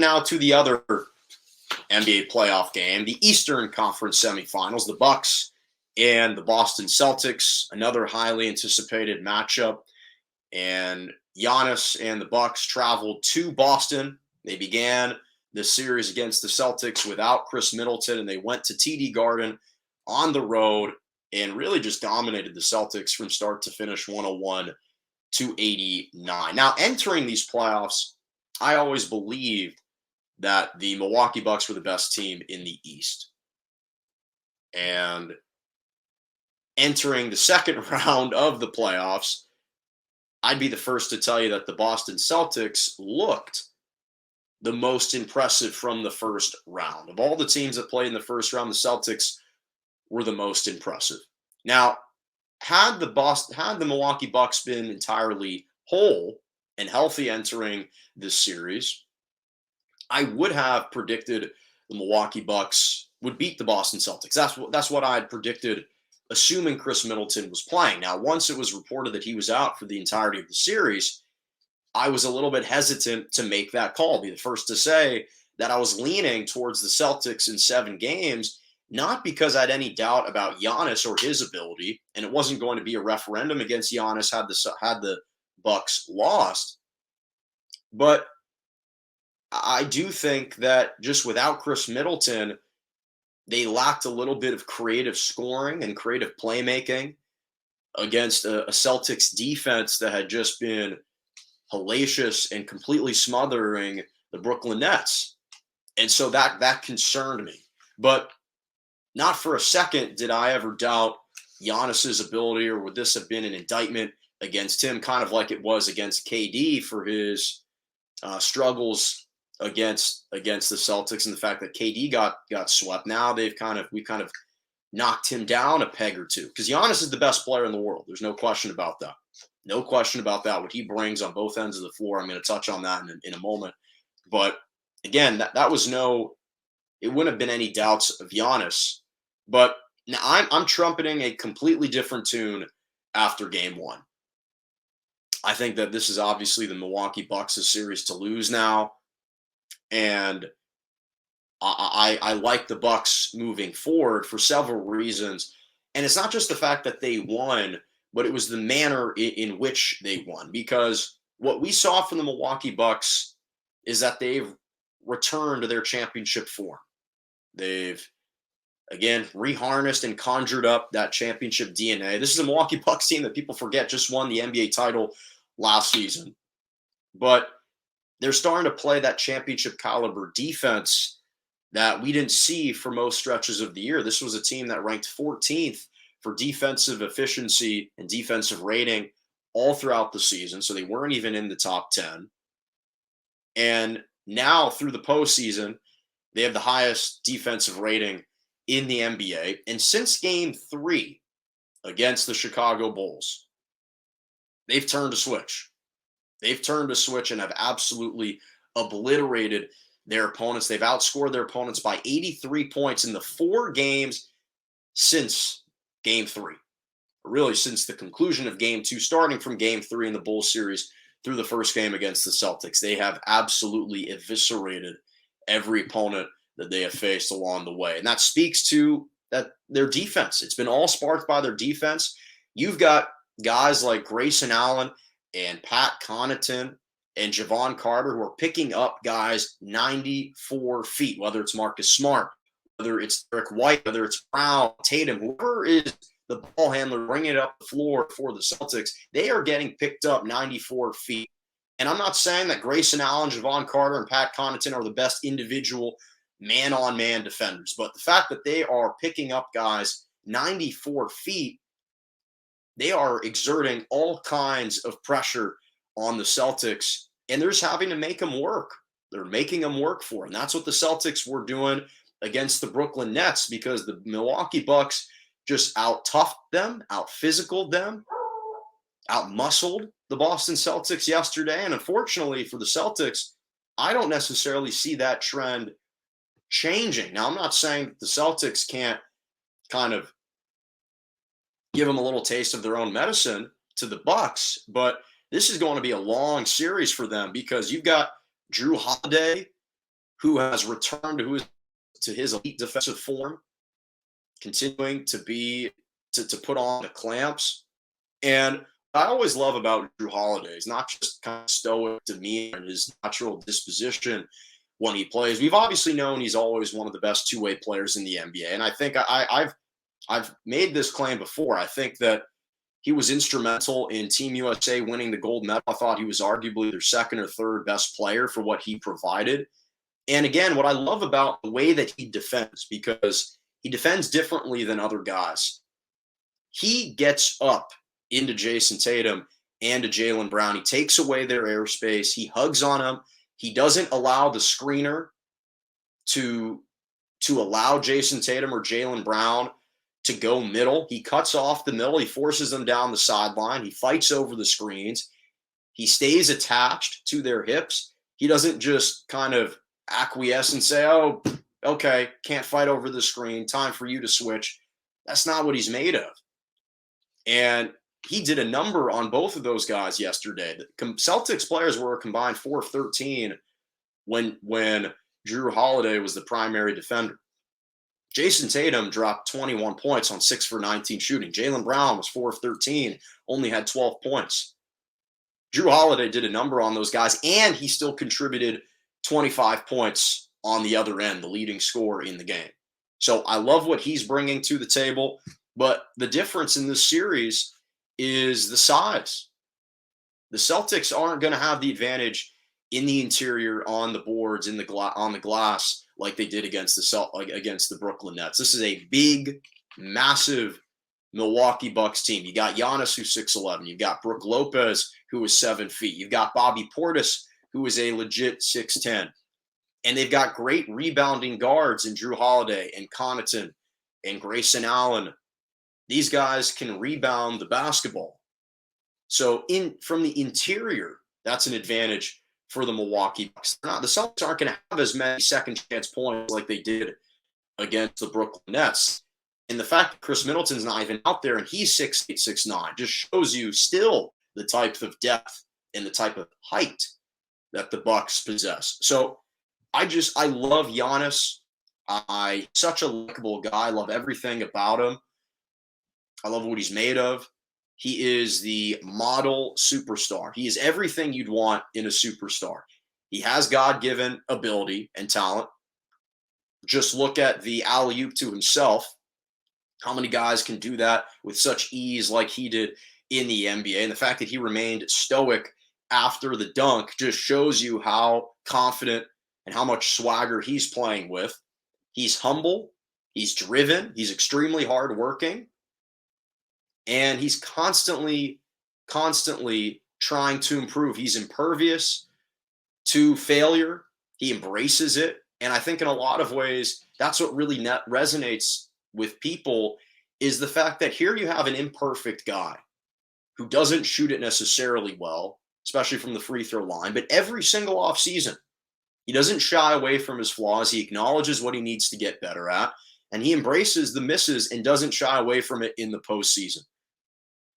Now to the other NBA playoff game, the Eastern Conference semifinals, the Bucks and the Boston Celtics, another highly anticipated matchup. And Giannis and the Bucks traveled to Boston. They began the series against the Celtics without Chris Middleton, and they went to TD Garden on the road and really just dominated the Celtics from start to finish 101 to 89. Now, entering these playoffs, I always believed that the Milwaukee Bucks were the best team in the East. And entering the second round of the playoffs, I'd be the first to tell you that the Boston Celtics looked the most impressive from the first round. Of all the teams that played in the first round, the Celtics were the most impressive. Now, had the Milwaukee Bucks been entirely whole and healthy entering this series, I would have predicted the Milwaukee Bucks would beat the Boston Celtics. That's what I had predicted, assuming Chris Middleton was playing. Now, once it was reported that he was out for the entirety of the series, I was a little bit hesitant to make that call. Be the first to say that I was leaning towards the Celtics in 7 games, not because I had any doubt about Giannis or his ability, and it wasn't going to be a referendum against Giannis had the Bucks lost, but I do think that just without Chris Middleton, they lacked a little bit of creative scoring and creative playmaking against a Celtics defense that had just been hellacious and completely smothering the Brooklyn Nets. And so that concerned me. But not for a second did I ever doubt Giannis's ability, or would this have been an indictment against him, kind of like it was against KD for his struggles against the Celtics, and the fact that KD got swept. Now we kind of knocked him down a peg or two, because Giannis is the best player in the world. There's no question about that. No question about that. What he brings on both ends of the floor. I'm going to touch on that in a moment. But again, that was it wouldn't have been any doubts of Giannis. But now I'm trumpeting a completely different tune after game 1. I think that this is obviously the Milwaukee Bucks' series to lose now. And I like the Bucks moving forward for several reasons. And it's not just the fact that they won, but it was the manner in which they won. Because what we saw from the Milwaukee Bucks is that they've returned to their championship form. They've, again, reharnessed and conjured up that championship DNA. This is a Milwaukee Bucks team that people forget just won the NBA title last season. But they're starting to play that championship caliber defense that we didn't see for most stretches of the year. This was a team that ranked 14th for defensive efficiency and defensive rating all throughout the season. So they weren't even in the top 10. And now through the postseason, they have the highest defensive rating in the NBA. And since game 3 against the Chicago Bulls, they've turned a switch. They've turned a switch and have absolutely obliterated their opponents. They've outscored their opponents by 83 points in the 4 games since game 3. Really, since the conclusion of game 2, starting from game 3 in the Bulls series through the first game against the Celtics. They have absolutely eviscerated every opponent that they have faced along the way. And that speaks to their defense. It's been all sparked by their defense. You've got guys like Grayson Allen and Pat Connaughton and Javon Carter who are picking up guys 94 feet, whether it's Marcus Smart, whether it's Derek White, whether it's Brown, Tatum, whoever is the ball handler bringing it up the floor for the Celtics, they are getting picked up 94 feet. And I'm not saying that Grayson Allen, Javon Carter, and Pat Connaughton are the best individual man-on-man defenders, but the fact that they are picking up guys 94 feet, they are exerting all kinds of pressure on the Celtics, and they're just having to make them work. They're making them work for it. And that's what the Celtics were doing against the Brooklyn Nets, because the Milwaukee Bucks just out-toughed them, out-physicaled them, out-muscled the Boston Celtics yesterday. And unfortunately for the Celtics, I don't necessarily see that trend changing. Now, I'm not saying that the Celtics can't kind of give them a little taste of their own medicine to the Bucks, but this is going to be a long series for them, because you've got Drew Holiday who has returned to his elite defensive form, continuing to put on the clamps. And I always love about Drew Holiday is not just kind of stoic demeanor and his natural disposition when he plays. We've obviously known he's always one of the best two-way players in the NBA, and I think I've made this claim before. I think that he was instrumental in Team USA winning the gold medal. I thought he was arguably their second or third best player for what he provided. And again, what I love about the way that he defends, because he defends differently than other guys. He gets up into Jason Tatum and to Jaylen Brown. He takes away their airspace. He hugs on them. He doesn't allow the screener to allow Jason Tatum or Jaylen Brown to go middle. He cuts off the middle. He forces them down the sideline. He fights over the screens. He stays attached to their hips. He doesn't just kind of acquiesce and say, oh, okay, can't fight over the screen. Time for you to switch. That's not what he's made of. And he did a number on both of those guys yesterday. The Celtics players were a combined 4 of 13 when Drew Holiday was the primary defender. Jason Tatum dropped 21 points on 6 for 19 shooting. Jaylen Brown was 4 of 13, only had 12 points. Drew Holiday did a number on those guys, and he still contributed 25 points on the other end, the leading scorer in the game. So I love what he's bringing to the table, but the difference in this series is the size. The Celtics aren't going to have the advantage in the interior, on the boards, on the glass, like they did against the Brooklyn Nets. This is a big, massive Milwaukee Bucks team. You got Giannis, who's 6'11". You've got Brook Lopez, who is 7 feet. You've got Bobby Portis, who is a legit 6'10". And they've got great rebounding guards in Drew Holiday and Connaughton and Grayson Allen. These guys can rebound the basketball. So from the interior, that's an advantage for the Milwaukee Bucks. The Celtics aren't going to have as many second chance points like they did against the Brooklyn Nets. And the fact that Chris Middleton's not even out there and he's 6'8", 6'9", just shows you still the type of depth and the type of height that the Bucks possess. So I love Giannis. Such a likable guy. I love everything about him. I love what he's made of. He is the model superstar. He is everything you'd want in a superstar. He has God-given ability and talent. Just look at the alley-oop to himself. How many guys can do that with such ease like he did in the NBA? And the fact that he remained stoic after the dunk just shows you how confident and how much swagger he's playing with. He's humble. He's driven. He's extremely hardworking. And he's constantly trying to improve. He's impervious to failure. He embraces it. And I think in a lot of ways, that's what really resonates with people, is the fact that here you have an imperfect guy who doesn't shoot it necessarily well, especially from the free throw line, but every single offseason, he doesn't shy away from his flaws. He acknowledges what he needs to get better at, and he embraces the misses and doesn't shy away from it in the postseason.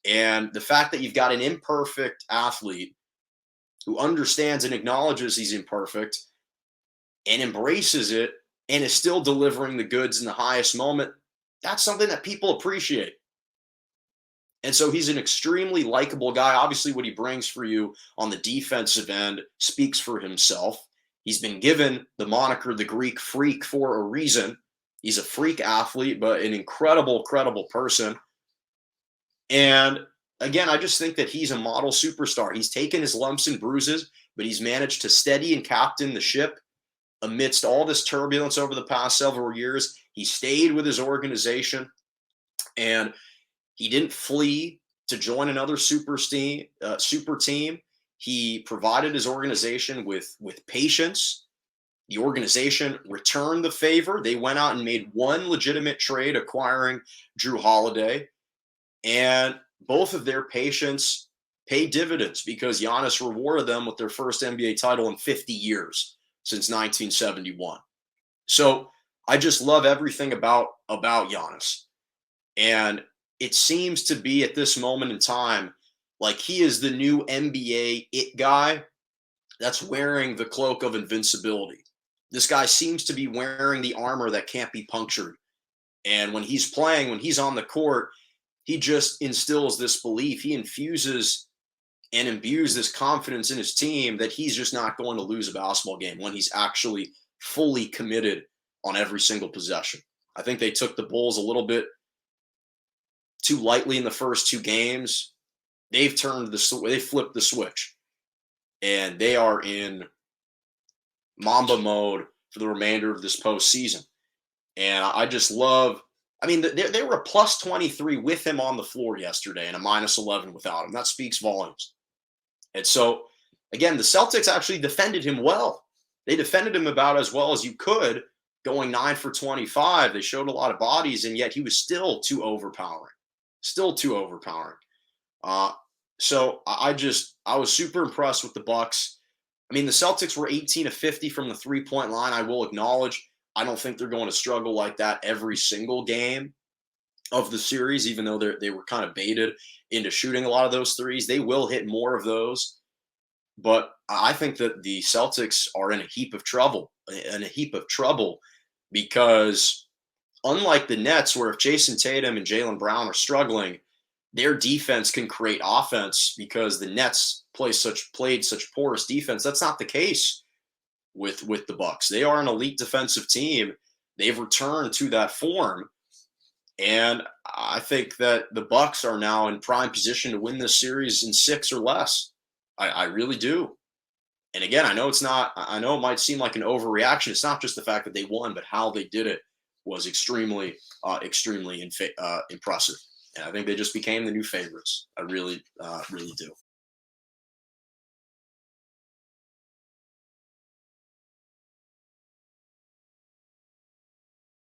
And the fact that you've got an imperfect athlete who understands and acknowledges he's imperfect and embraces it and is still delivering the goods in the highest moment, that's something that people appreciate. And so he's an extremely likable guy. Obviously, what he brings for you on the defensive end speaks for himself. He's been given the moniker the Greek Freak for a reason. He's a freak athlete, but an incredible person. And again, I just think that he's a model superstar. He's taken his lumps and bruises, but he's managed to steady and captain the ship amidst all this turbulence over the past several years. He stayed with his organization, and he didn't flee to join another super team. He provided his organization with patience. The organization returned the favor. They went out and made one legitimate trade, acquiring Drew Holiday. And both of their patience paid dividends because Giannis rewarded them with their first NBA title in 50 years since 1971. So I just love everything about Giannis. And it seems to be at this moment in time like he is the new NBA it guy that's wearing the cloak of invincibility. This guy seems to be wearing the armor that can't be punctured. And when he's playing, when he's on the court, he just instills this belief. He infuses and imbues this confidence in his team that he's just not going to lose a basketball game when he's actually fully committed on every single possession. I think they took the Bulls a little bit too lightly in the first two games. They flipped the switch, and they are in Mamba mode for the remainder of this postseason. And I just love. I mean, they were a plus 23 with him on the floor yesterday and a minus 11 without him. That speaks volumes. And so, again, the Celtics actually defended him well. They defended him about as well as you could, going 9 for 25. They showed a lot of bodies, and yet he was still too overpowering. Still too overpowering. So I was super impressed with the Bucks. I mean, the Celtics were 18 of 50 from the three-point line. I will acknowledge I don't think they're going to struggle like that every single game of the series, even though they were kind of baited into shooting a lot of those threes. They will hit more of those. But I think that the Celtics are in a heap of trouble, because unlike the Nets, where if Jason Tatum and Jaylen Brown are struggling, their defense can create offense because the Nets played such porous defense. That's not the case with the Bucks. They are an elite defensive team. They've returned to that form. And I think that the Bucks are now in prime position to win this series in 6 or less. I really do. And again, I know it might seem like an overreaction. It's not just the fact that they won, but how they did it was extremely impressive. And I think they just became the new favorites. I really do.